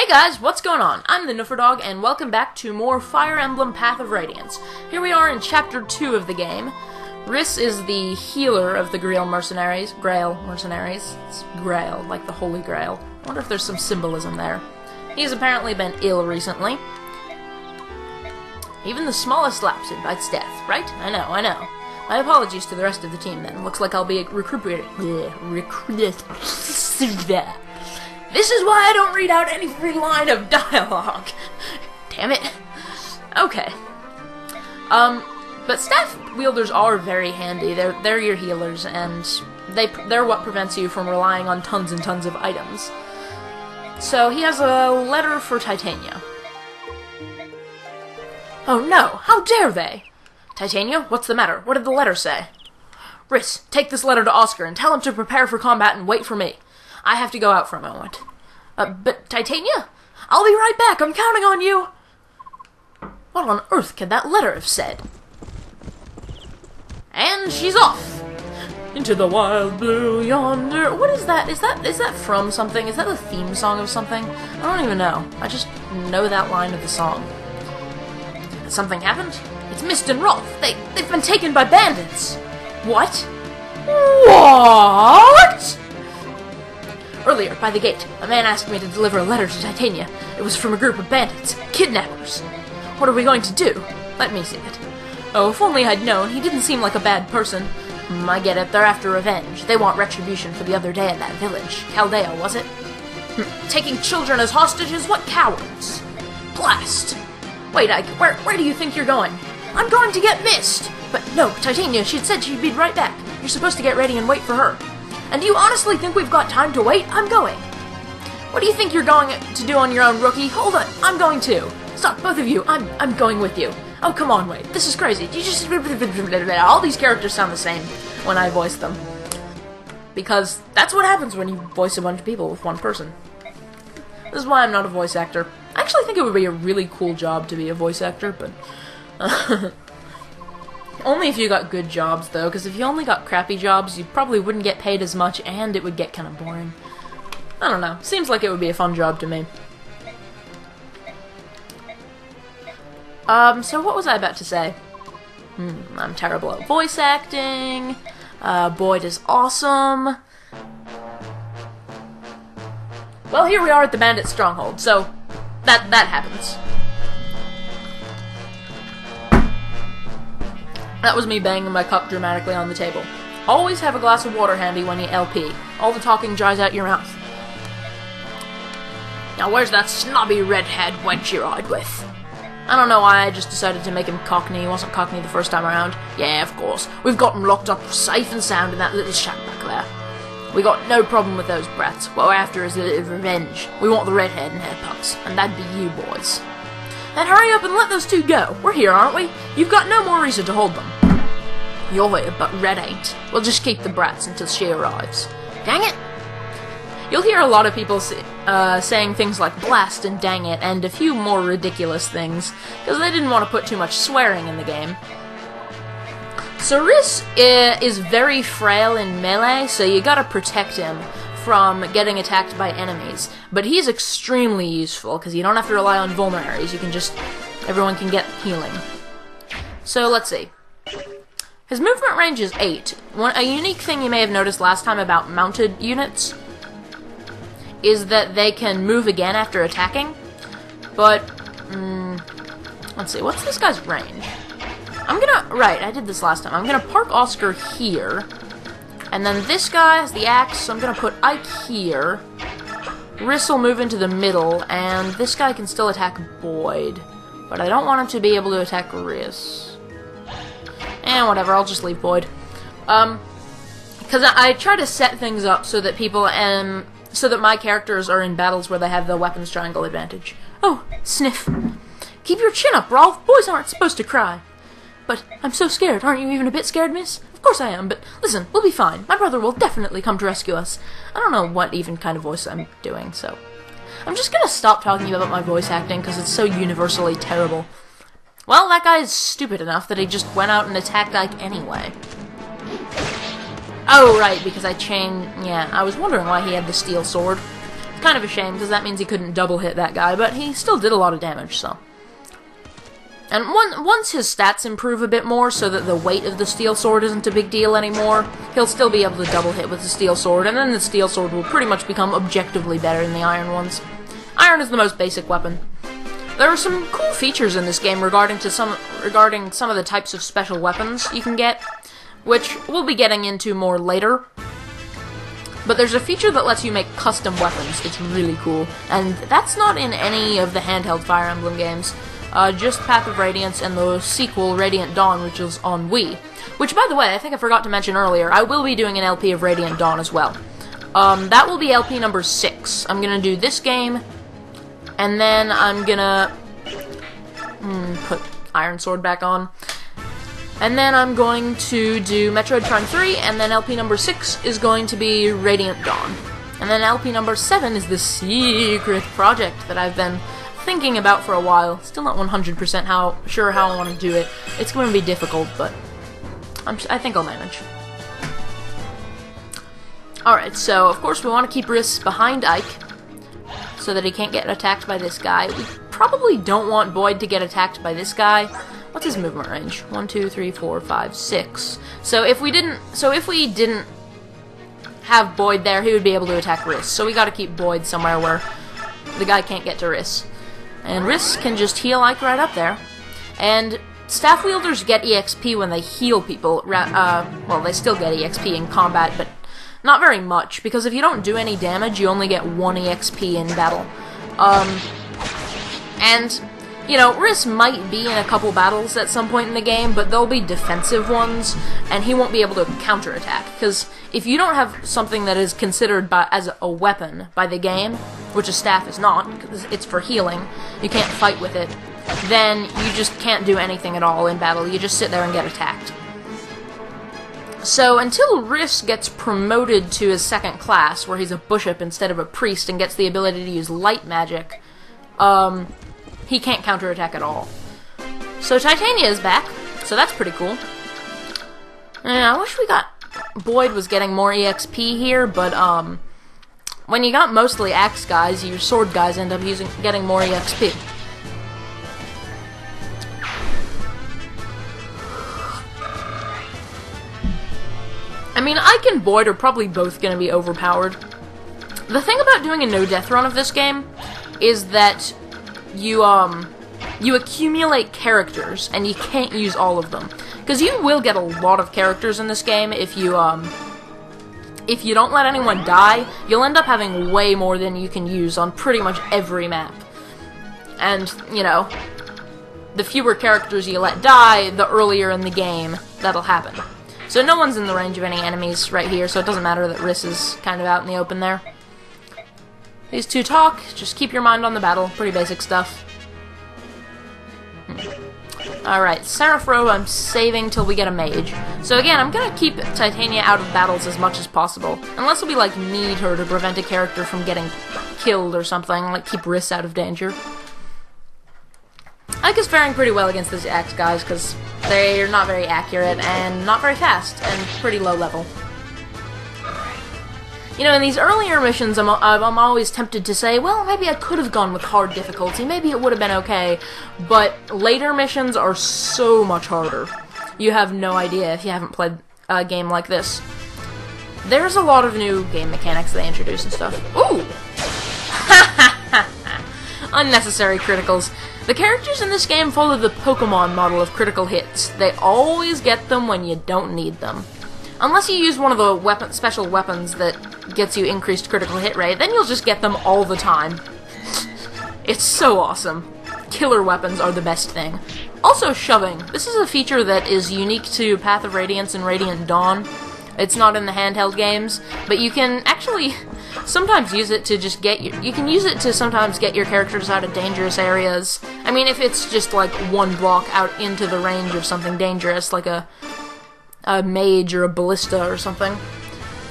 guys, what's going on? I'm the Dog, and welcome back to more Fire Emblem Path of Radiance. Here we are in Chapter 2 of the game. Riss is the healer of the Grail Mercenaries. It's Grail, like the Holy Grail. I wonder if there's some symbolism there. He's apparently been ill recently. Even the smallest lapse invites death, right? I know. My apologies to the rest of the team, then. Looks like I'll be recruited. This is why I don't read out any free line of dialogue. Damn it. Okay. But staff wielders are very handy. They're your healers, and they're what prevents you from relying on tons and tons of items. So he has a letter for Titania. Oh no! How dare they! Titania, what's the matter? What did the letter say? Riss, take this letter to Oscar and tell him to prepare for combat and wait for me. I have to go out for a moment. But Titania? I'll be right back, I'm counting on you! What on earth could that letter have said? And she's off! Into the wild blue yonder. What is that? Is that from something? Is that the theme song of something? I don't even know. I just know that line of the song. Has something happened? It's Mist and Rolf. They've been taken by bandits! What? What? Earlier, by the gate, a man asked me to deliver a letter to Titania. It was from a group of bandits. Kidnappers. What are we going to do? Let me see it. Oh, if only I'd known. He didn't seem like a bad person. I get it. They're after revenge. They want retribution for the other day in that village. Chaldea, was it? Taking children as hostages? What cowards! Blast! Wait, Ike, where do you think you're going? I'm going to get Mist! But no, Titania, she said she'd be right back. You're supposed to get ready and wait for her. And do you honestly think we've got time to wait? I'm going. What do you think you're going to do on your own, rookie? Hold on, I'm going too. Stop, both of you. I'm going with you. Oh, come on, wait. This is crazy. You just... All these characters sound the same when I voice them. Because that's what happens when you voice a bunch of people with one person. This is why I'm not a voice actor. I actually think it would be a really cool job to be a voice actor, but... Only if you got good jobs, though, because if you only got crappy jobs, you probably wouldn't get paid as much, and it would get kind of boring. I don't know. Seems like it would be a fun job to me. So what was I about to say? I'm terrible at voice acting. Boyd is awesome. Well, here we are at the bandit stronghold, so that happens. That was me banging my cup dramatically on the table. Always have a glass of water handy when you LP. All the talking dries out your mouth. Now where's that snobby redhead wench you ride with? I don't know why I just decided to make him Cockney. He wasn't Cockney the first time around. Yeah, of course. We've got him locked up safe and sound in that little shack back there. We got no problem with those brats. What we're after is a little revenge. We want the redhead and hair pups. And that'd be you boys. Then hurry up and let those two go. We're here, aren't we? You've got no more reason to hold them. You're here, but Red ain't. We'll just keep the brats until she arrives. Dang it! You'll hear a lot of people saying things like blast and dang it, and a few more ridiculous things, because they didn't want to put too much swearing in the game. So Riss is very frail in melee, so you gotta protect him from getting attacked by enemies. But he's extremely useful, because you don't have to rely on vulneraries. You can just... everyone can get healing. So, let's see. His movement range is 8. A unique thing you may have noticed last time about mounted units is that they can move again after attacking. But, let's see, what's this guy's range? Right, I did this last time. I'm gonna park Oscar here. And then this guy has the axe, so I'm gonna put Ike here. Riss will move into the middle, and this guy can still attack Boyd. But I don't want him to be able to attack Riss. And whatever, I'll just leave Boyd. Because I try to set things up so that people, so that my characters are in battles where they have the weapons triangle advantage. Oh, sniff. Keep your chin up, Rolf. Boys aren't supposed to cry. But I'm so scared. Aren't you even a bit scared, miss? Of course I am, but listen, we'll be fine. My brother will definitely come to rescue us. I don't know what even kind of voice I'm doing, so... I'm just gonna stop talking about my voice acting, because it's so universally terrible. Well, that guy is stupid enough that he just went out and attacked Ike anyway. Oh, right, because I changed... Yeah, I was wondering why he had the steel sword. It's kind of a shame, because that means he couldn't double hit that guy, but he still did a lot of damage, so. And once his stats improve a bit more, so that the weight of the steel sword isn't a big deal anymore, he'll still be able to double hit with the steel sword, and then the steel sword will pretty much become objectively better than the iron ones. Iron is the most basic weapon. There are some cool features in this game regarding some of the types of special weapons you can get, which we'll be getting into more later. But there's a feature that lets you make custom weapons. It's really cool, and that's not in any of the handheld Fire Emblem games. Just Path of Radiance and the sequel, Radiant Dawn, which is on Wii. Which, by the way, I think I forgot to mention earlier, I will be doing an LP of Radiant Dawn as well. That will be LP number 6. I'm gonna do this game, and then I'm gonna put Iron Sword back on. And then I'm going to do Metroid Prime 3, and then LP number 6 is going to be Radiant Dawn. And then LP number 7 is the secret project that I've been thinking about for a while. Still not 100% sure how I want to do it. It's going to be difficult, but I think I'll manage. Alright, so of course we want to keep Riss behind Ike, so that he can't get attacked by this guy. We probably don't want Boyd to get attacked by this guy. What's his movement range? 1, 2, 3, 4, 5, 6. So if we didn't have Boyd there, he would be able to attack Riss. So we gotta keep Boyd somewhere where the guy can't get to Riss. And Riss can just heal Ike right up there. And staff wielders get EXP when they heal people. Well, they still get EXP in combat, but not very much, because if you don't do any damage, you only get 1 EXP in battle. And, you know, Riss might be in a couple battles at some point in the game, but they'll be defensive ones, and he won't be able to counterattack, because if you don't have something that is considered as a weapon by the game, which a staff is not, because it's for healing, you can't fight with it, then you just can't do anything at all in battle, you just sit there and get attacked. So until Riss gets promoted to his 2nd class, where he's a bishop instead of a priest and gets the ability to use light magic, he can't counterattack at all. So Titania is back, so that's pretty cool. And I wish Boyd was getting more EXP here, but when you got mostly axe guys, your sword guys end up getting more EXP. I mean, Ike and Boyd are probably both going to be overpowered. The thing about doing a no-death run of this game is that you accumulate characters, and you can't use all of them. Because you will get a lot of characters in this game if you don't let anyone die, you'll end up having way more than you can use on pretty much every map. And, you know, the fewer characters you let die, the earlier in the game that'll happen. So no one's in the range of any enemies right here, so it doesn't matter that Riss is kind of out in the open there. These two talk, just keep your mind on the battle, pretty basic stuff. Alright, Seraph I'm saving till we get a mage. So again, I'm gonna keep Titania out of battles as much as possible, unless we like need her to prevent a character from getting killed or something, like keep Riss out of danger. Ike is faring pretty well against these axe guys, because they're not very accurate, and not very fast, and pretty low level. You know, in these earlier missions, I'm always tempted to say, well, maybe I could have gone with hard difficulty, maybe it would have been okay, but later missions are so much harder. You have no idea if you haven't played a game like this. There's a lot of new game mechanics they introduce and stuff. Ooh! Unnecessary criticals. The characters in this game follow the Pokemon model of critical hits. They always get them when you don't need them. Unless you use one of the special weapons that gets you increased critical hit rate, then you'll just get them all the time. It's so awesome. Killer weapons are the best thing. Also, shoving. This is a feature that is unique to Path of Radiance and Radiant Dawn. It's not in the handheld games, but you can actually sometimes use it to just you can use it to sometimes get your characters out of dangerous areas. I mean, if it's just like one block out into the range of something dangerous, like a mage or a ballista or something.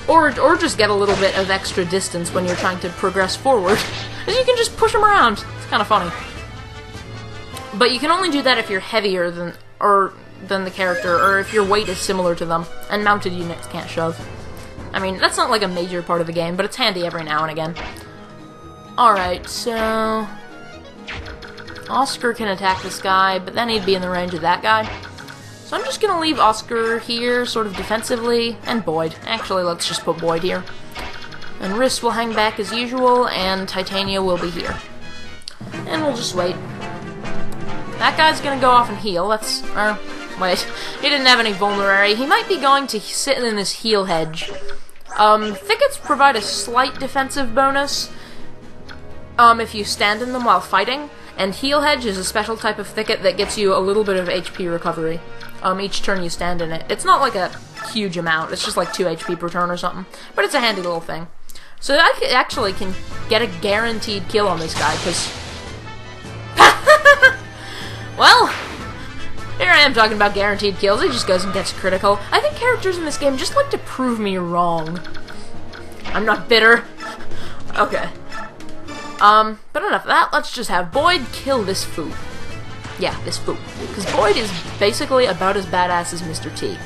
Or just get a little bit of extra distance when you're trying to progress forward. Because you can just push them around. It's kind of funny. But you can only do that if you're heavier than the character, or if your weight is similar to them, and mounted units can't shove. I mean, that's not like a major part of the game, but it's handy every now and again. Alright, so... Oscar can attack this guy, but then he'd be in the range of that guy. So I'm just gonna leave Oscar here, sort of defensively, and Boyd. Actually, let's just put Boyd here. And Riss will hang back as usual, and Titania will be here. And we'll just wait. That guy's gonna go off and heal. That's... wait. He didn't have any vulnerary. He might be going to sit in this heal hedge. Thickets provide a slight defensive bonus if you stand in them while fighting, and heal hedge is a special type of thicket that gets you a little bit of HP recovery each turn you stand in it. It's not like a huge amount, it's just like 2 HP per turn or something, but it's a handy little thing. So I actually can get a guaranteed kill on this guy, because... well, here I am talking about guaranteed kills. He just goes and gets critical. I think characters in this game just like to prove me wrong. I'm not bitter. Okay. But enough of that. Let's just have Boyd kill this fool. Yeah, this fool. Because Boyd is basically about as badass as Mr. T.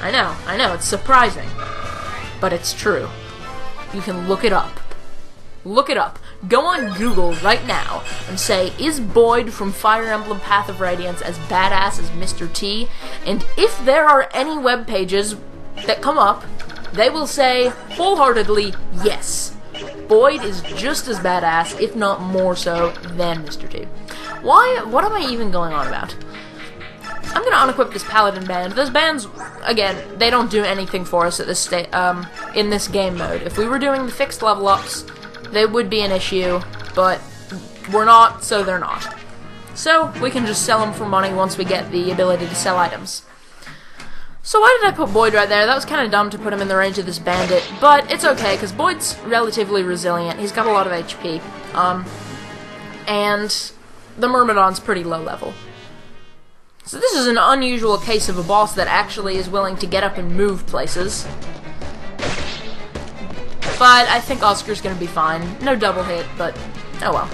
I know, it's surprising. But it's true. You can look it up. Look it up. Go on Google right now and say, is Boyd from Fire Emblem Path of Radiance as badass as Mr. T? And if there are any web pages that come up, they will say wholeheartedly, yes. Boyd is just as badass, if not more so, than Mr. T. Why? What am I even going on about? I'm gonna unequip this Paladin band. Those bands, again, they don't do anything for us at this in this game mode. If we were doing the fixed level ups, they would be an issue, but we're not, so they're not. So, we can just sell them for money once we get the ability to sell items. So why did I put Boyd right there? That was kind of dumb to put him in the range of this bandit, but it's okay, because Boyd's relatively resilient. He's got a lot of HP, and the Myrmidon's pretty low level. So this is an unusual case of a boss that actually is willing to get up and move places. But I think Oscar's gonna be fine. No double hit, but oh well.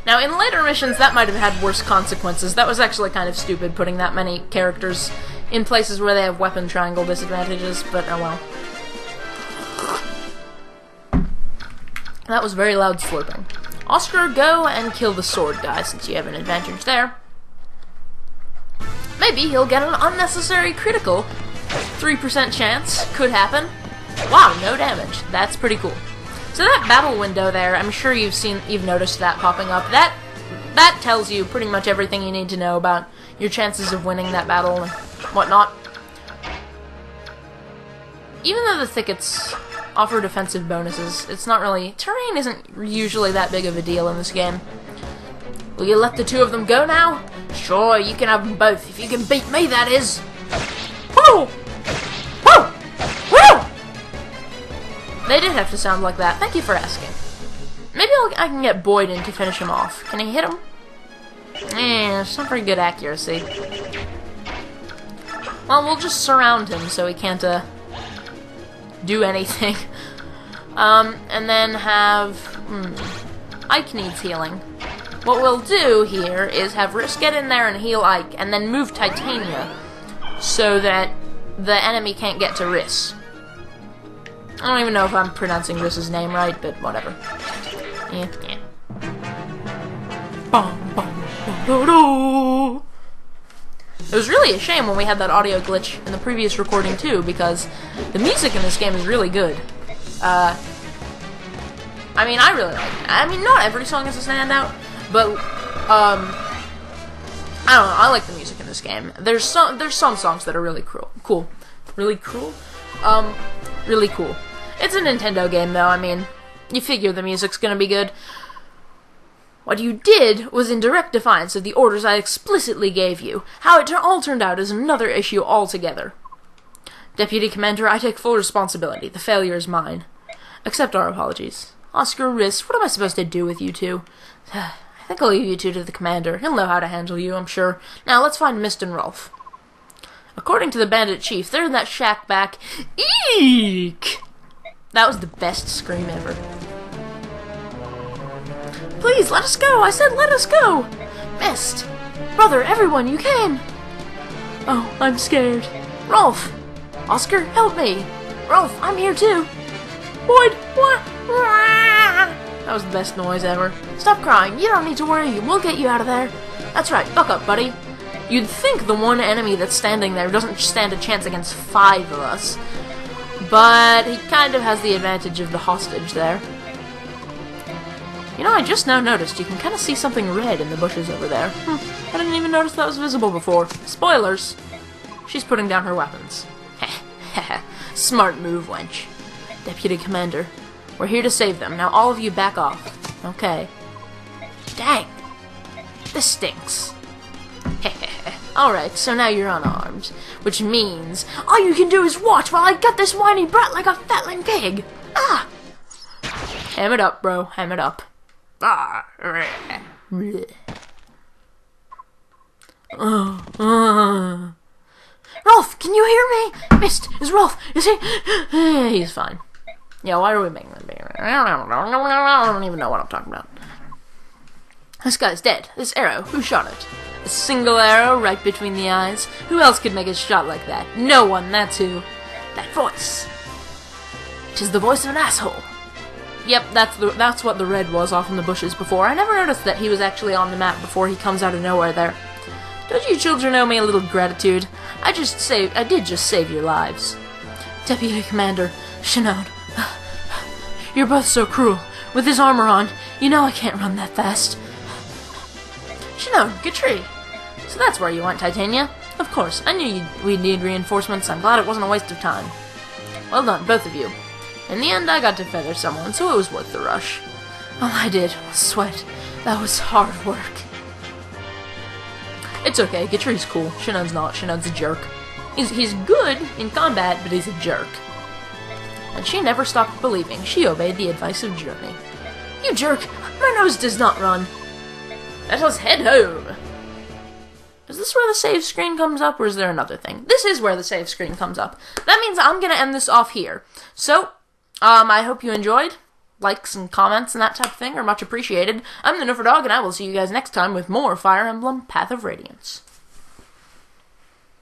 Now, in later missions, that might have had worse consequences. That was actually kind of stupid, putting that many characters in places where they have weapon triangle disadvantages, but oh well. That was very loud slurping. Oscar, go and kill the sword guy, since you have an advantage there. Maybe he'll get an unnecessary critical. 3% chance. Could happen. Wow, no damage. That's pretty cool. So that battle window there, I'm sure you've noticed that popping up. That tells you pretty much everything you need to know about your chances of winning that battle and whatnot. Even though the thickets offer defensive bonuses, it's not really... Terrain isn't usually that big of a deal in this game. Will you let the two of them go now? Sure, you can have them both, if you can beat me, that is! Woo! Woo! Woo! They did have to sound like that. Thank you for asking. Maybe I can get Boyd in to finish him off. Can he hit him? It's not very good accuracy. Well, we'll just surround him so he can't, do anything. And then have... Ike needs healing. What we'll do here is have Riss get in there and heal Ike, and then move Titania so that the enemy can't get to Riss. I don't even know if I'm pronouncing Riss's name right, but whatever. Yeah. It was really a shame when we had that audio glitch in the previous recording too, because the music in this game is really good. I mean, I really like it. I mean, not every song is a standout, but I don't know. I like the music in this game. There's some songs that are really cool. Really cool. Really cool. It's a Nintendo game, though. I mean, you figure the music's gonna be good. What you did was in direct defiance of the orders I explicitly gave you. How it all turned out is another issue altogether. Deputy Commander, I take full responsibility. The failure is mine. Accept our apologies. Oscar, Riss, what am I supposed to do with you two? I think I'll leave you two to the Commander. He'll know how to handle you, I'm sure. Now, let's find Mist and Rolf. According to the Bandit Chief, they're in that shack back. Eek! That was the best scream ever. Please, let us go! I said let us go! Mist! Brother, everyone, you came! Oh, I'm scared. Rolf! Oscar, help me! Rolf, I'm here too! Boyd! That was the best noise ever. Stop crying. You don't need to worry. We'll get you out of there. That's right. Buck up, buddy. You'd think the one enemy that's standing there doesn't stand a chance against 5 of us. But he kind of has the advantage of the hostage there. You know, I just now noticed you can kind of see something red in the bushes over there. I didn't even notice that was visible before. Spoilers. She's putting down her weapons. Smart move, wench. Deputy Commander, we're here to save them. Now all of you back off. Okay. Dang. This stinks. Alright, so now you're unarmed. Which means all you can do is watch while I gut this whiny brat like a fatling pig. Ah! Ham it up, bro. Ham it up. Rolf, can you hear me? Mist, is Rolf? Is he? He's fine. Yeah, why are we making them? I don't even know what I'm talking about. This guy's dead. This arrow, who shot it? A single arrow right between the eyes. Who else could make a shot like that? No one, that's who. That voice. 'Tis the voice of an asshole. Yep, that's what the red was off in the bushes before. I never noticed that he was actually on the map before he comes out of nowhere there. Don't you children owe me a little gratitude? I did just save your lives. Deputy Commander, Shinon. You're both so cruel. With his armor on, you know I can't run that fast. Shinon, Gatri. So that's where you went, Titania. Of course, I knew we'd need reinforcements. I'm glad it wasn't a waste of time. Well done, both of you. In the end, I got to feather someone, so it was worth the rush. All I did was sweat. That was hard work. It's okay, Gatri's cool. Shinon's not. Shinon's a jerk. He's good in combat, but he's a jerk. And she never stopped believing. She obeyed the advice of Journey. You jerk! My nose does not run. Let us head home. Is this where the save screen comes up, or is there another thing? This is where the save screen comes up. That means I'm gonna end this off here. So, I hope you enjoyed. Likes and comments and that type of thing are much appreciated. I'm the Dog, and I will see you guys next time with more Fire Emblem Path of Radiance.